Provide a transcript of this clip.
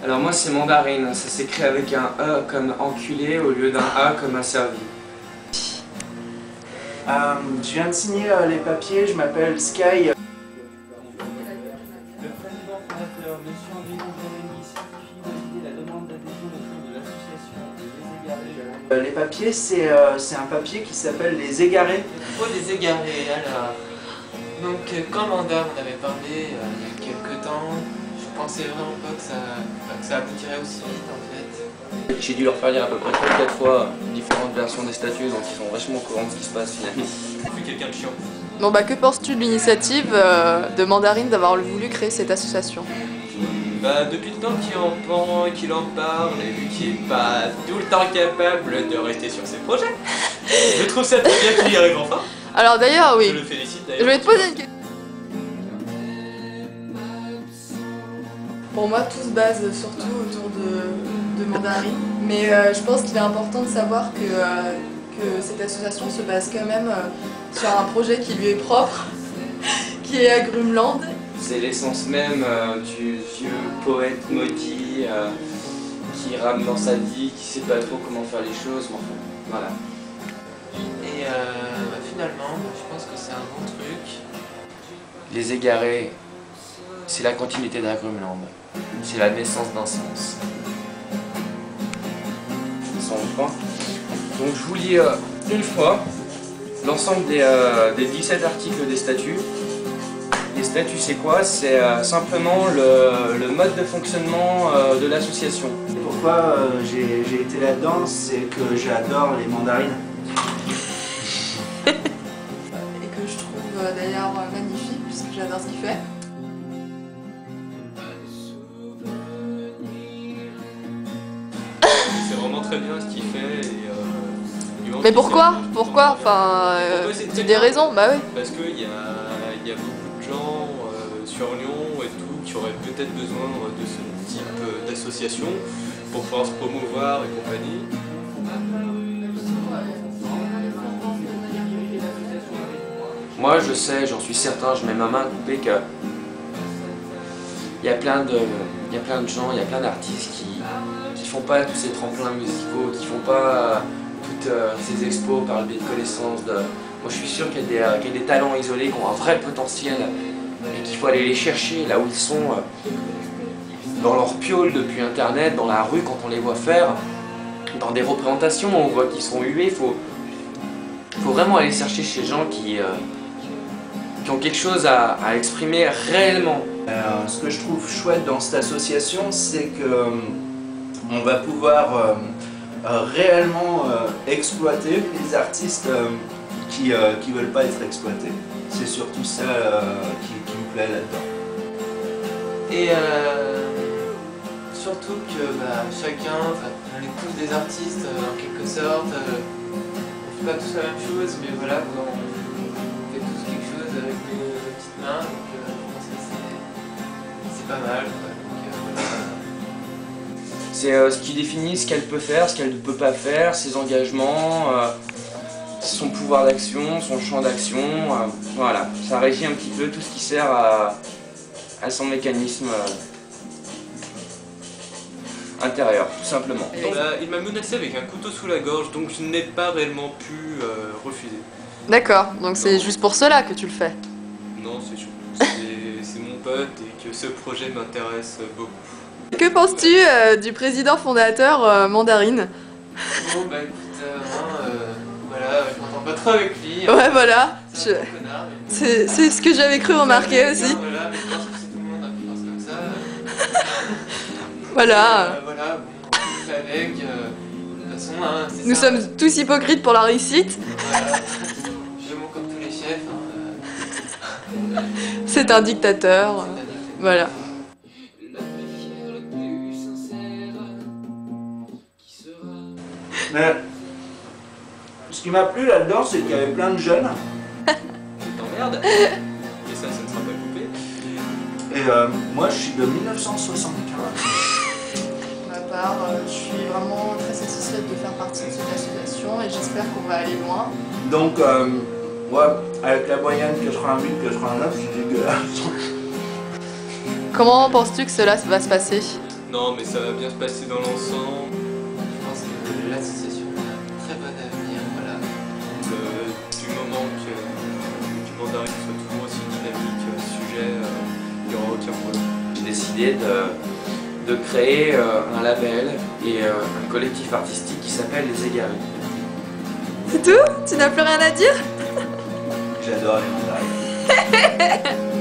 Alors moi c'est mandarine, ça s'écrit avec un E comme enculé au lieu d'un A comme asservi. Je viens de signer les papiers, je m'appelle Sky. Le président fondateur, M. André Jérémy, certifie valider la demande d'adhésion au sein de l'association Les Égarés. Les papiers, c'est un papier qui s'appelle Les Égarés. Pour les égarés, alors. Donc, quand Mandar en avait parlé il y a quelques temps, je pensais vraiment pas que ça aboutirait aussi vite en fait. J'ai dû leur faire lire à peu près 3-4 fois différentes versions des statuts, donc ils sont vachement au courant de ce qui se passe finalement. Je suis quelqu'un de chiant. Bon bah que penses-tu de l'initiative de Mandarine d'avoir voulu créer cette association? Bah, depuis le temps qu'il en parle et vu qu'il n'est pas tout le temps capable de rester sur ses projets, je trouve ça bien qu'il y arrive enfin. Alors d'ailleurs, oui. Je le félicite Je d'ailleurs. vais te poser une question. Pour moi, tout se base surtout autour de Mandarine, mais je pense qu'il est important de savoir que cette association se base quand même sur un projet qui lui est propre, qui est Agrumeland. C'est l'essence même du vieux poète maudit qui rame dans sa vie, qui sait pas trop comment faire les choses, mais enfin, voilà. Et finalement, je pense que c'est un bon truc. Les Égarés, c'est la continuité d'Agrumeland. C'est la naissance d'un sens. Ça, on croit. Donc je vous lis une fois l'ensemble des 17 articles des statuts. Les statuts c'est quoi? C'est simplement le mode de fonctionnement de l'association. Pourquoi j'ai été là-dedans, c'est que j'adore les mandarines. Et que je trouve d'ailleurs magnifique puisque j'adore ce qu'il fait. C'est vraiment très bien ce qu'il fait. Mais pourquoi? Pourquoi? Enfin, c'est des raisons, bah oui. Parce qu'il y a beaucoup de gens sur Lyon et tout qui auraient peut-être besoin de ce type d'association pour pouvoir se promouvoir et compagnie. Moi je sais, j'en suis certain, je mets ma main à couper que il y a plein de gens, il y a plein d'artistes qui font pas tous ces tremplins musicaux, qui font pas toutes ces expos par le biais de connaissances. Moi je suis sûr qu'il y a des talents isolés qui ont un vrai potentiel et qu'il faut aller les chercher là où ils sont, dans leur piole depuis internet, dans la rue quand on les voit faire, dans des représentations on voit qu'ils sont hués. Il faut vraiment aller chercher ces gens qui ont quelque chose à exprimer réellement. Ce que je trouve chouette dans cette association, c'est que on va pouvoir réellement exploiter les artistes qui veulent pas être exploités. C'est surtout ça qui me plaît là-dedans. Et surtout que chacun, on est tous des artistes en quelque sorte. On fait pas tous la même chose, mais voilà, on fait tous quelque chose avec nos petites mains. Donc je pense que c'est pas mal. Quoi. Donc, voilà. C'est ce qui définit ce qu'elle peut faire, ce qu'elle ne peut pas faire, ses engagements, son pouvoir d'action, son champ d'action. Voilà, ça régit un petit peu tout ce qui sert à son mécanisme intérieur, tout simplement. Il m'a menacé avec un couteau sous la gorge, donc je n'ai pas réellement pu refuser. D'accord, donc c'est juste pour cela que tu le fais. Non, c'est surtout c'est mon pote et que ce projet m'intéresse beaucoup. Que penses-tu du président fondateur Mandarine? Bon bah écoute, voilà, je m'entends pas trop avec lui. Ouais voilà, C'est un bon connard, mais- c'est ce que j'avais cru remarquer aussi. Voilà, mais je pense que si tout le monde pense comme ça. Voilà, Voilà, bon, on fait avec. De toute façon, hein, c'est nous ça. sommes tous hypocrites pour la réussite. Voilà. Je monte comme tous les chefs. Hein, C'est un dictateur, c'est-à-dire que- voilà. Mais ce qui m'a plu là-dedans, c'est qu'il y avait plein de jeunes. T'emmerdes. Et ça ne sera pas coupé. Et moi, je suis de 1975. Pour ma part, je suis vraiment très satisfaite de faire partie de cette association et j'espère qu'on va aller loin. Donc, ouais, avec la moyenne 88-89, c'est dégueulasse. Comment penses-tu que cela va se passer? Non, mais ça va bien se passer dans l'ensemble. Je pense que l'association a un très bon avenir, voilà. Du moment que du mandarin soit toujours aussi dynamique à ce sujet, il n'y aura aucun problème. J'ai décidé de créer un label et un collectif artistique qui s'appelle Les Égarés. C'est tout? Tu n'as plus rien à dire? J'adore les mandarines.